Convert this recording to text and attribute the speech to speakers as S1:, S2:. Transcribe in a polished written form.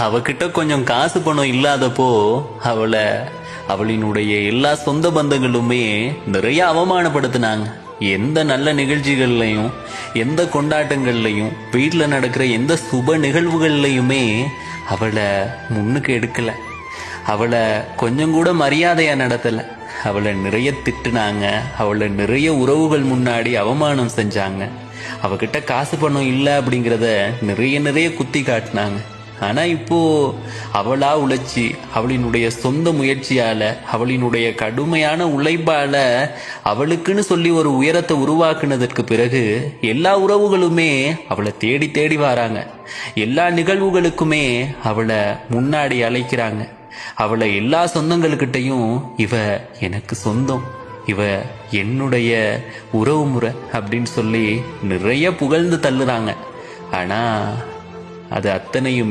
S1: அவகிட்ட கொஞ்சம் காசு பணம் இல்லாதப்போ அவளினுடைய எல்லா சொந்த பந்தங்களுமே நிறைய அவமானப்படுத்தினாங்க. எந்த நல்ல நிகழ்ச்சிகள்லையும், எந்த கொண்டாட்டங்கள்லையும், வீட்டில் நடக்கிற எந்த சுப நிகழ்வுகள்லையுமே அவளை முன்னுக்கு எடுக்கல. அவளை கொஞ்சம் கூட மரியாதையா நடத்தல. அவளை நிறைய திட்டுனாங்க. அவளை நிறைய உறவுகள் முன்னாடி அவமானம் செஞ்சாங்க. அவகிட்ட காசு பணம் இல்லை அப்படிங்கிறத நிறைய குத்தி காட்டினாங்க. ஆனா இப்போ அவளா உழைச்சி, அவளினுடைய சொந்த முயற்சியால, அவளினுடைய கடுமையான உழைப்பால அவளுக்குன்னு சொல்லி ஒரு உயரத்தை உருவாக்குனதற்கு பிறகு எல்லா உறவுகளுமே அவளை தேடி தேடி வராங்க. எல்லா நிகழ்வுகளுக்குமே அவளை முன்னாடி அழைக்கிறாங்க. அவளை எல்லா சொந்தங்களுக்கிட்டையும் இவ எனக்கு சொந்தம், இவ என்னுடைய உறவு முறை அப்படின்னு சொல்லி நிறைய புகழ்ந்து தள்ளுறாங்க. ஆனா அது அத்தனையும்